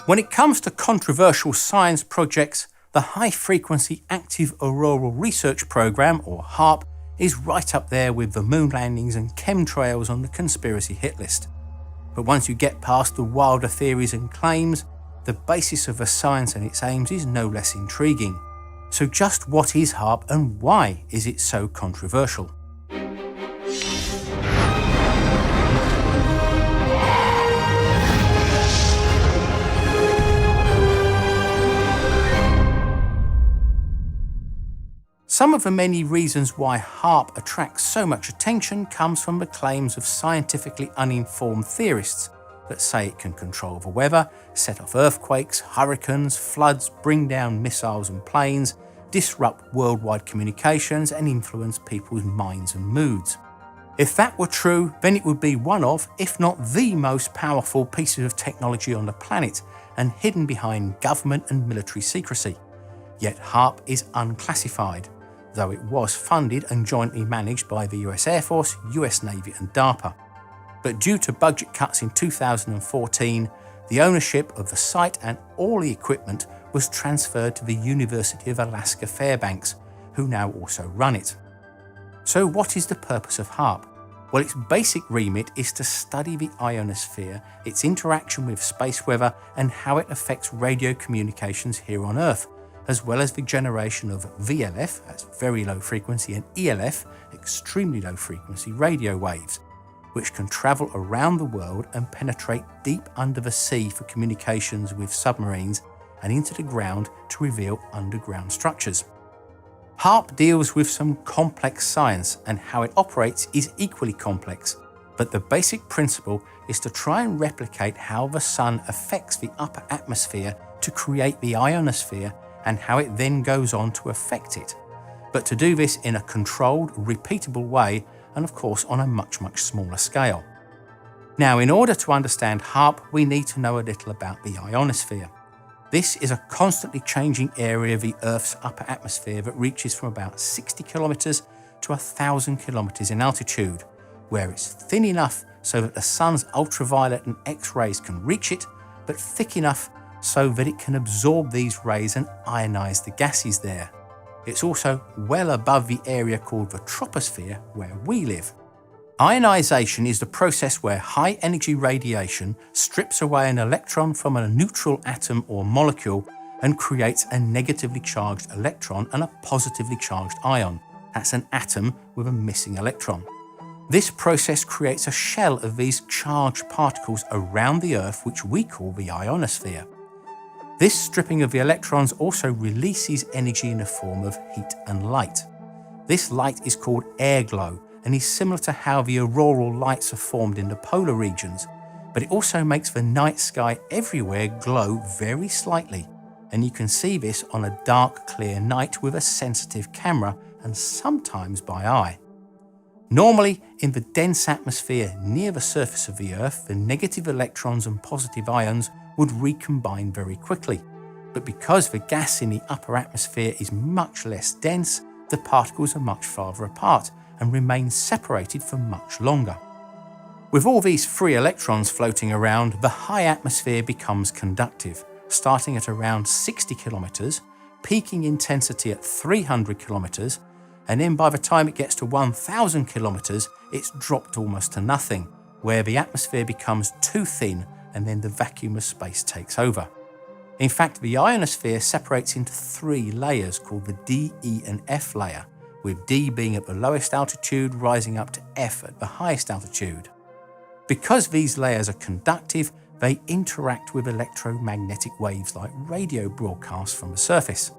When it comes to controversial science projects, the High Frequency Active Auroral Research Programme, or HAARP, is right up there with the moon landings and chemtrails on the conspiracy hit list. But once you get past the wilder theories and claims, the basis of the science and its aims is no less intriguing. So just what is HAARP and why is it so controversial? Some of the many reasons why HAARP attracts so much attention comes from the claims of scientifically uninformed theorists that say it can control the weather, set off earthquakes, hurricanes, floods, bring down missiles and planes, disrupt worldwide communications and influence people's minds and moods. If that were true, then it would be one of, if not the most powerful pieces of technology on the planet and hidden behind government and military secrecy. Yet HAARP is unclassified, though it was funded and jointly managed by the US Air Force, US Navy and DARPA. But due to budget cuts in 2014, the ownership of the site and all the equipment was transferred to the University of Alaska Fairbanks, who now also run it. So what is the purpose of HAARP? Well, its basic remit is to study the ionosphere, its interaction with space weather and how it affects radio communications here on Earth, as well as the generation of VLF, that's very low frequency, and ELF, extremely low frequency radio waves, which can travel around the world and penetrate deep under the sea for communications with submarines and into the ground to reveal underground structures. HAARP deals with some complex science, and how it operates is equally complex, but the basic principle is to try and replicate how the sun affects the upper atmosphere to create the ionosphere and how it then goes on to affect it, but to do this in a controlled, repeatable way and of course on a much smaller scale. Now, in order to understand HAARP, we need to know a little about the ionosphere. This is a constantly changing area of the Earth's upper atmosphere that reaches from about 60 kilometers to 1,000 kilometers in altitude, where it's thin enough so that the sun's ultraviolet and X-rays can reach it, but thick enough so that it can absorb these rays and ionize the gases there. It's also well above the area called the troposphere, where we live. Ionization is the process where high-energy radiation strips away an electron from a neutral atom or molecule and creates a negatively charged electron and a positively charged ion. That's an atom with a missing electron. This process creates a shell of these charged particles around the Earth, which we call the ionosphere. This stripping of the electrons also releases energy in the form of heat and light. This light is called air glow and is similar to how the auroral lights are formed in the polar regions, but it also makes the night sky everywhere glow very slightly, and you can see this on a dark, clear night with a sensitive camera and sometimes by eye. Normally, in the dense atmosphere near the surface of the Earth, the negative electrons and positive ions would recombine very quickly. But because the gas in the upper atmosphere is much less dense, the particles are much farther apart and remain separated for much longer. With all these free electrons floating around, the high atmosphere becomes conductive, starting at around 60 kilometers, peaking intensity at 300 kilometers, and then by the time it gets to 1,000 kilometers, it's dropped almost to nothing, where the atmosphere becomes too thin and then the vacuum of space takes over. In fact, the ionosphere separates into 3 layers called the D, E and F layer, with D being at the lowest altitude rising up to F at the highest altitude. Because these layers are conductive, they interact with electromagnetic waves like radio broadcasts from the surface.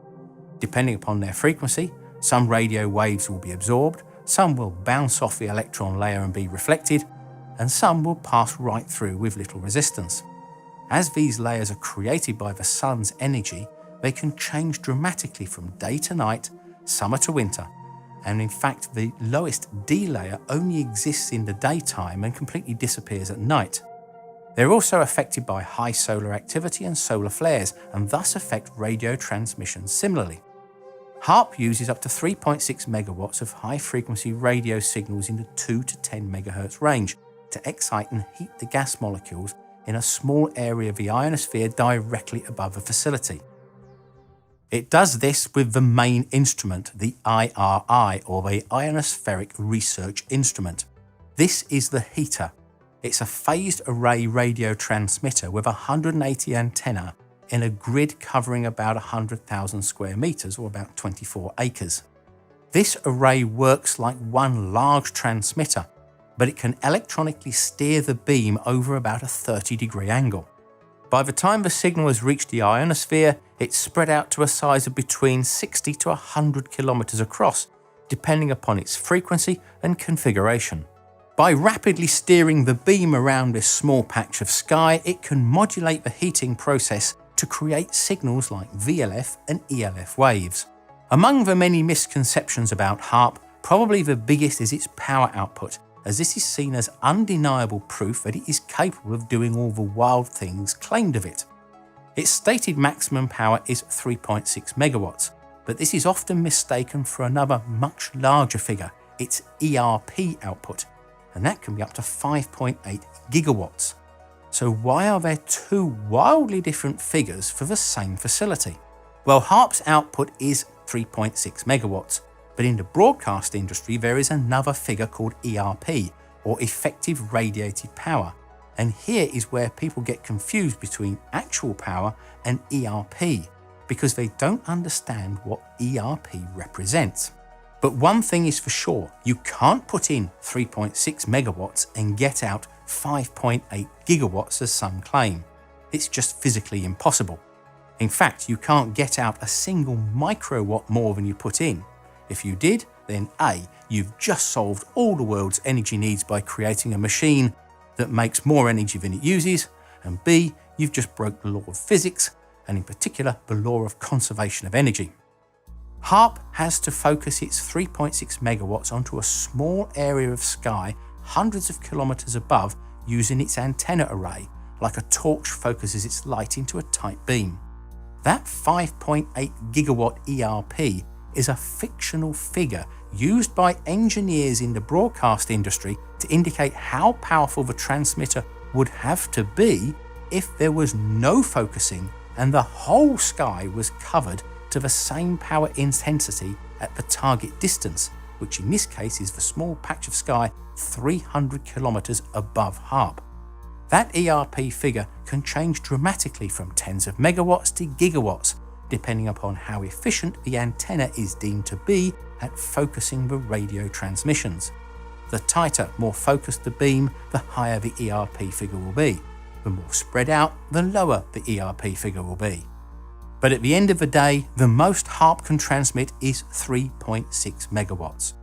Depending upon their frequency, some radio waves will be absorbed, some will bounce off the electron layer and be reflected, and some will pass right through with little resistance. As these layers are created by the sun's energy, they can change dramatically from day to night, summer to winter, and in fact the lowest D layer only exists in the daytime and completely disappears at night. They're also affected by high solar activity and solar flares, and thus affect radio transmissions similarly. HAARP uses up to 3.6 megawatts of high-frequency radio signals in the 2 to 10 megahertz range to excite and heat the gas molecules in a small area of the ionosphere directly above the facility. It does this with the main instrument, the IRI, or the Ionospheric Research Instrument. This is the HAARP. It's a phased array radio transmitter with 180 antennae in a grid covering about 100,000 square meters, or about 24 acres. This array works like one large transmitter, but it can electronically steer the beam over about a 30-degree angle. By the time the signal has reached the ionosphere, it's spread out to a size of between 60 to 100 kilometers across, depending upon its frequency and configuration. By rapidly steering the beam around this small patch of sky, it can modulate the heating process to create signals like VLF and ELF waves. Among the many misconceptions about HAARP, probably the biggest is its power output, as this is seen as undeniable proof that it is capable of doing all the wild things claimed of it. Its stated maximum power is 3.6 megawatts, but this is often mistaken for another much larger figure, its ERP output, and that can be up to 5.8 gigawatts. So why are there two wildly different figures for the same facility? Well, HAARP's output is 3.6 megawatts, but in the broadcast industry there is another figure called ERP, or effective radiated power, and here is where people get confused between actual power and ERP, because they don't understand what ERP represents. But one thing is for sure, you can't put in 3.6 megawatts and get out 5.8 gigawatts as some claim. It's just physically impossible. In fact, you can't get out a single microwatt more than you put in. If you did, then A, you've just solved all the world's energy needs by creating a machine that makes more energy than it uses, and B, you've just broke the law of physics, and in particular the law of conservation of energy. HAARP has to focus its 3.6 megawatts onto a small area of sky hundreds of kilometers above using its antenna array, like a torch focuses its light into a tight beam. That 5.8 gigawatt ERP is a fictional figure used by engineers in the broadcast industry to indicate how powerful the transmitter would have to be if there was no focusing and the whole sky was covered to the same power intensity at the target distance, which in this case is the small patch of sky 300 kilometers above HAARP. That ERP figure can change dramatically from tens of megawatts to gigawatts, depending upon how efficient the antenna is deemed to be at focusing the radio transmissions. The tighter, more focused the beam, the higher the ERP figure will be. The more spread out, the lower the ERP figure will be. But at the end of the day, the most HAARP can transmit is 3.6 megawatts.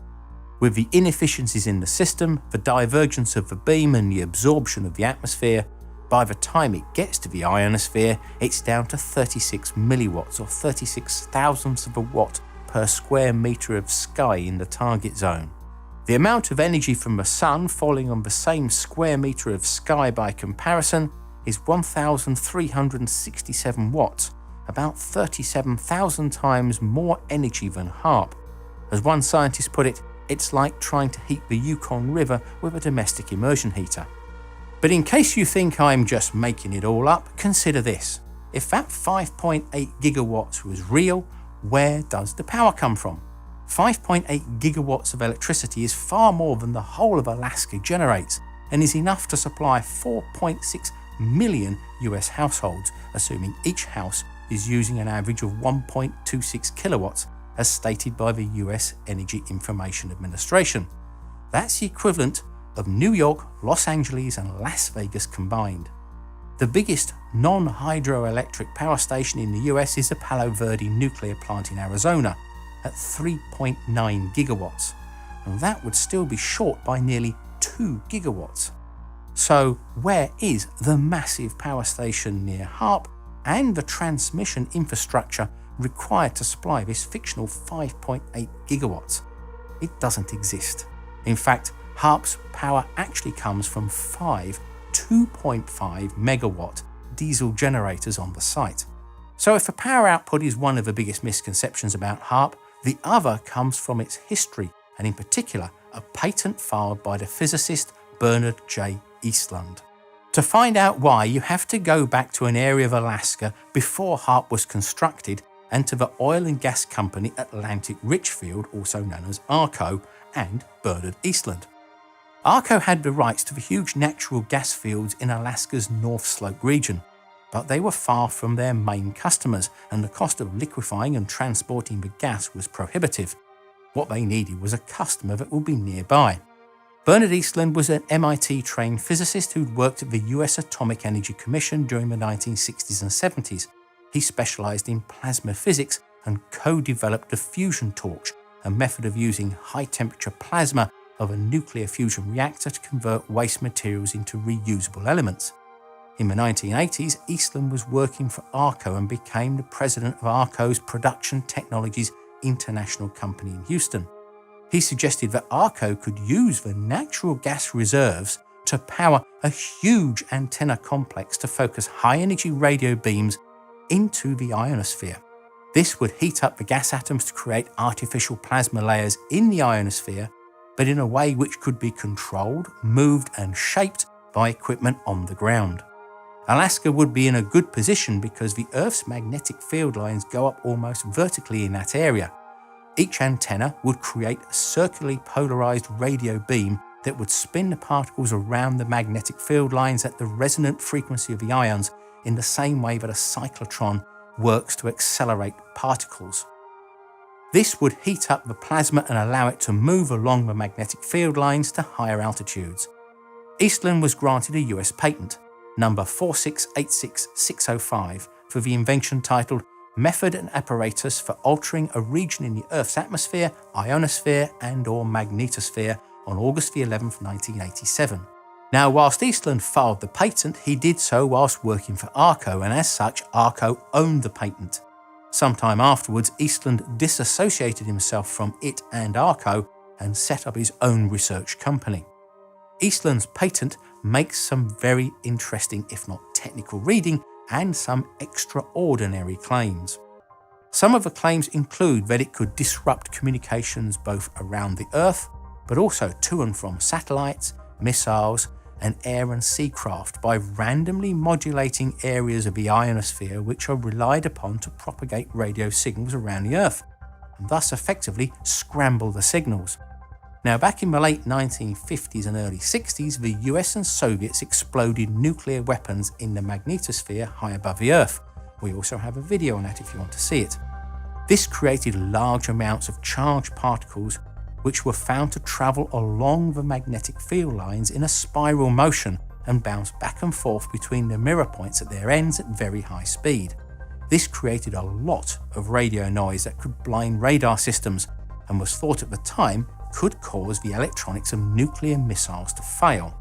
With the inefficiencies in the system, the divergence of the beam and the absorption of the atmosphere, by the time it gets to the ionosphere, it's down to 36 milliwatts, or 36 thousandths of a watt per square meter of sky in the target zone. The amount of energy from the sun falling on the same square meter of sky by comparison is 1,367 watts, about 37,000 times more energy than HAARP. As one scientist put it, it's like trying to heat the Yukon River with a domestic immersion heater. But in case you think I'm just making it all up, consider this. If that 5.8 gigawatts was real, where does the power come from? 5.8 gigawatts of electricity is far more than the whole of Alaska generates, and is enough to supply 4.6 million US households, assuming each house is using an average of 1.26 kilowatts, as stated by the US Energy Information Administration. That's the equivalent of New York, Los Angeles and Las Vegas combined. The biggest non-hydroelectric power station in the US is the Palo Verde nuclear plant in Arizona at 3.9 gigawatts, and that would still be short by nearly 2 gigawatts. So where is the massive power station near HAARP and the transmission infrastructure required to supply this fictional 5.8 gigawatts? It doesn't exist. In fact, HAARP's power actually comes from 5 2.5 megawatt diesel generators on the site. So if the power output is one of the biggest misconceptions about HAARP, the other comes from its history, and in particular, a patent filed by the physicist Bernard J. Eastlund. To find out why, you have to go back to an area of Alaska before HAARP was constructed and to the oil and gas company Atlantic Richfield, also known as ARCO, and Bernard Eastland. ARCO had the rights to the huge natural gas fields in Alaska's North Slope region, but they were far from their main customers and the cost of liquefying and transporting the gas was prohibitive. What they needed was a customer that would be nearby. Bernard Eastland was an MIT-trained physicist who'd worked at the US Atomic Energy Commission during the 1960s and 70s. He specialised in plasma physics and co-developed the fusion torch, a method of using high-temperature plasma of a nuclear fusion reactor to convert waste materials into reusable elements. In the 1980s, Eastland was working for ARCO and became the president of ARCO's Production Technologies International Company in Houston. He suggested that ARCO could use the natural gas reserves to power a huge antenna complex to focus high-energy radio beams into the ionosphere. This would heat up the gas atoms to create artificial plasma layers in the ionosphere, but in a way which could be controlled, moved and shaped by equipment on the ground. Alaska would be in a good position because the Earth's magnetic field lines go up almost vertically in that area. Each antenna would create a circularly polarized radio beam that would spin the particles around the magnetic field lines at the resonant frequency of the ions in the same way that a cyclotron works to accelerate particles. This would heat up the plasma and allow it to move along the magnetic field lines to higher altitudes. Eastland was granted a US patent, number 4686605, for the invention titled Method and Apparatus for Altering a Region in the Earth's Atmosphere, Ionosphere and/or Magnetosphere on August 11, 1987. Now, whilst Eastland filed the patent, he did so whilst working for ARCO, and as such, ARCO owned the patent. Sometime afterwards, Eastland disassociated himself from it and ARCO and set up his own research company. Eastland's patent makes some very interesting, if not technical reading, and some extraordinary claims. Some of the claims include that it could disrupt communications both around the Earth, but also to and from satellites, missiles, and air and sea craft by randomly modulating areas of the ionosphere which are relied upon to propagate radio signals around the Earth, and thus effectively scramble the signals. Now, back in the late 1950s and early 60s, the US and Soviets exploded nuclear weapons in the magnetosphere high above the Earth. We also have a video on that if you want to see it. This created large amounts of charged particles which were found to travel along the magnetic field lines in a spiral motion and bounce back and forth between the mirror points at their ends at very high speed. This created a lot of radio noise that could blind radar systems and was thought at the time could cause the electronics of nuclear missiles to fail.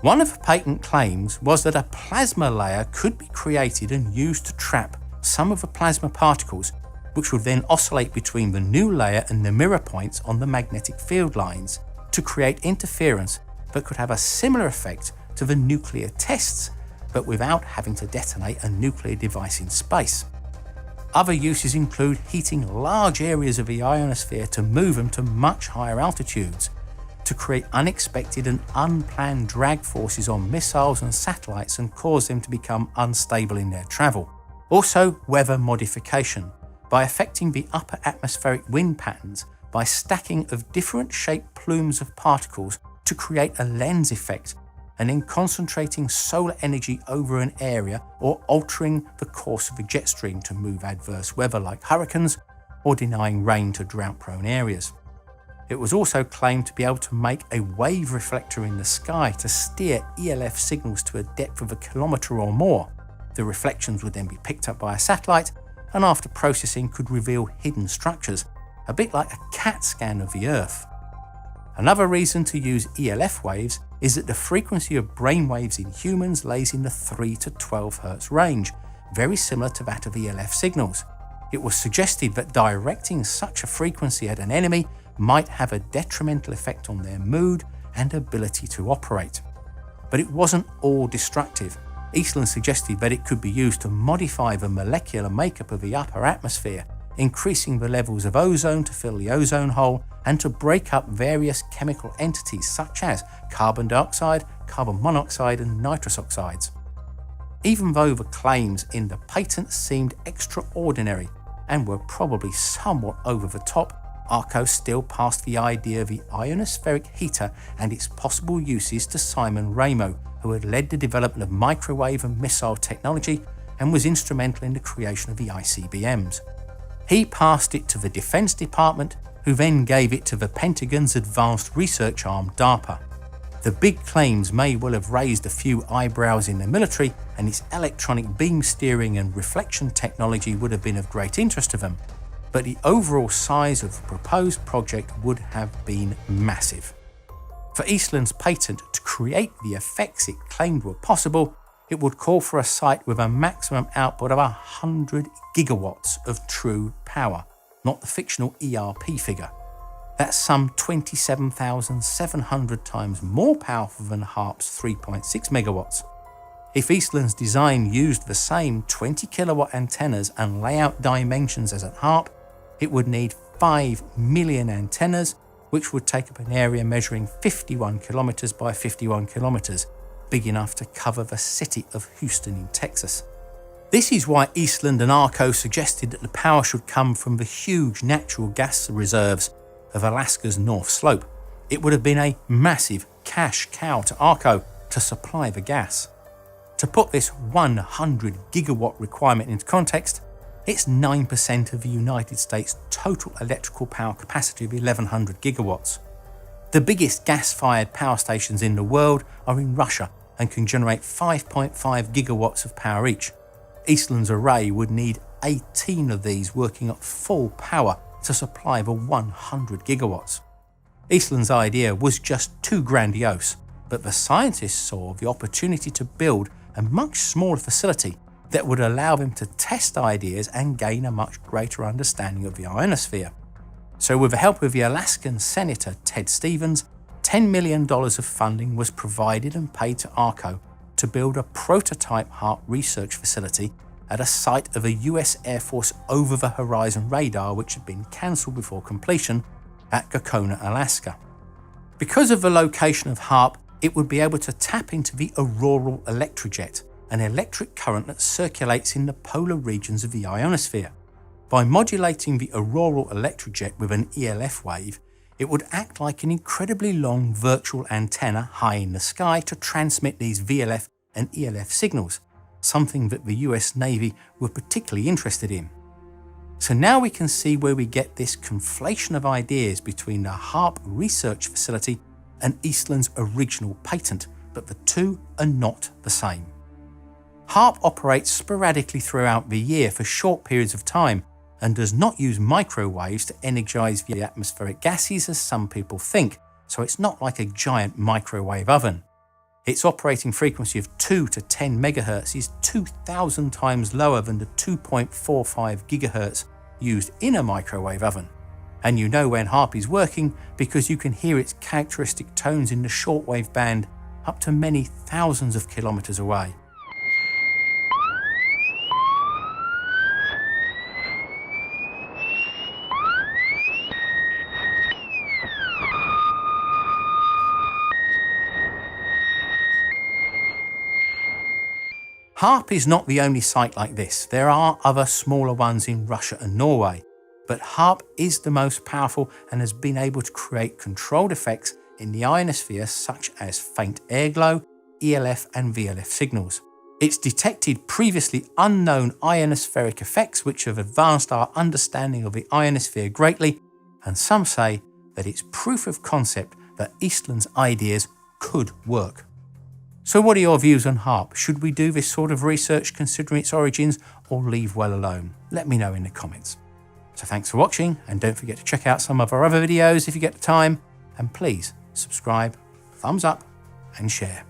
One of the patent claims was that a plasma layer could be created and used to trap some of the plasma particles, which would then oscillate between the new layer and the mirror points on the magnetic field lines to create interference that could have a similar effect to the nuclear tests, but without having to detonate a nuclear device in space. Other uses include heating large areas of the ionosphere to move them to much higher altitudes, to create unexpected and unplanned drag forces on missiles and satellites and cause them to become unstable in their travel. Also, weather modification, by affecting the upper atmospheric wind patterns by stacking of different shaped plumes of particles to create a lens effect, and then concentrating solar energy over an area or altering the course of a jet stream to move adverse weather like hurricanes or denying rain to drought-prone areas. It was also claimed to be able to make a wave reflector in the sky to steer ELF signals to a depth of 1 kilometre or more. The reflections would then be picked up by a satellite and after processing could reveal hidden structures, a bit like a CAT scan of the Earth. Another reason to use ELF waves is that the frequency of brain waves in humans lays in the 3 to 12 Hz range, very similar to that of ELF signals. It was suggested that directing such a frequency at an enemy might have a detrimental effect on their mood and ability to operate. But it wasn't all destructive. Eastland suggested that it could be used to modify the molecular makeup of the upper atmosphere, increasing the levels of ozone to fill the ozone hole and to break up various chemical entities such as carbon dioxide, carbon monoxide and nitrous oxides. Even though the claims in the patent seemed extraordinary and were probably somewhat over the top, ARCO still passed the idea of the ionospheric heater and its possible uses to Simon Ramo, who had led the development of microwave and missile technology and was instrumental in the creation of the ICBMs. He passed it to the Defense Department, who then gave it to the Pentagon's advanced research arm DARPA. The big claims may well have raised a few eyebrows in the military, and its electronic beam steering and reflection technology would have been of great interest to them, but the overall size of the proposed project would have been massive. For Eastland's patent to create the effects it claimed were possible, it would call for a site with a maximum output of 100 gigawatts of true power, not the fictional ERP figure. That's some 27,700 times more powerful than HAARP's 3.6 megawatts. If Eastland's design used the same 20 kilowatt antennas and layout dimensions as at HAARP, it would need 5 million antennas, which would take up an area measuring 51 kilometers by 51 kilometers, big enough to cover the city of Houston in Texas. This is why Eastland and ARCO suggested that the power should come from the huge natural gas reserves of Alaska's North Slope. It would have been a massive cash cow to ARCO to supply the gas. To put this 100 gigawatt requirement into context, it's 9% of the United States' total electrical power capacity of 1,100 gigawatts. The biggest gas-fired power stations in the world are in Russia and can generate 5.5 gigawatts of power each. Eastland's array would need 18 of these working at full power to supply the 100 gigawatts. Eastland's idea was just too grandiose, but the scientists saw the opportunity to build a much smaller facility that would allow them to test ideas and gain a much greater understanding of the ionosphere. So with the help of the Alaskan Senator Ted Stevens, $10 million of funding was provided and paid to ARCO to build a prototype HAARP research facility at a site of a US Air Force over-the-horizon radar which had been cancelled before completion at Gakona, Alaska. Because of the location of HAARP, it would be able to tap into the auroral electrojet, an electric current that circulates in the polar regions of the ionosphere. By modulating the auroral electrojet with an ELF wave, it would act like an incredibly long virtual antenna high in the sky to transmit these VLF and ELF signals, something that the US Navy were particularly interested in. So now we can see where we get this conflation of ideas between the HAARP research facility and Eastland's original patent, but the two are not the same. HAARP operates sporadically throughout the year for short periods of time and does not use microwaves to energize the atmospheric gases as some people think, so it's not like a giant microwave oven. Its operating frequency of 2 to 10 megahertz is 2,000 times lower than the 2.45 gigahertz used in a microwave oven. And you know when HAARP is working because you can hear its characteristic tones in the shortwave band up to many thousands of kilometers away. HAARP is not the only site like this. There are other smaller ones in Russia and Norway, but HAARP is the most powerful and has been able to create controlled effects in the ionosphere such as faint airglow, ELF and VLF signals. It's detected previously unknown ionospheric effects which have advanced our understanding of the ionosphere greatly, and some say that it's proof of concept that Eastland's ideas could work. So what are your views on HAARP? Should we do this sort of research considering its origins or leave well alone? Let me know in the comments. So thanks for watching, and don't forget to check out some of our other videos if you get the time, and please subscribe, thumbs up and share.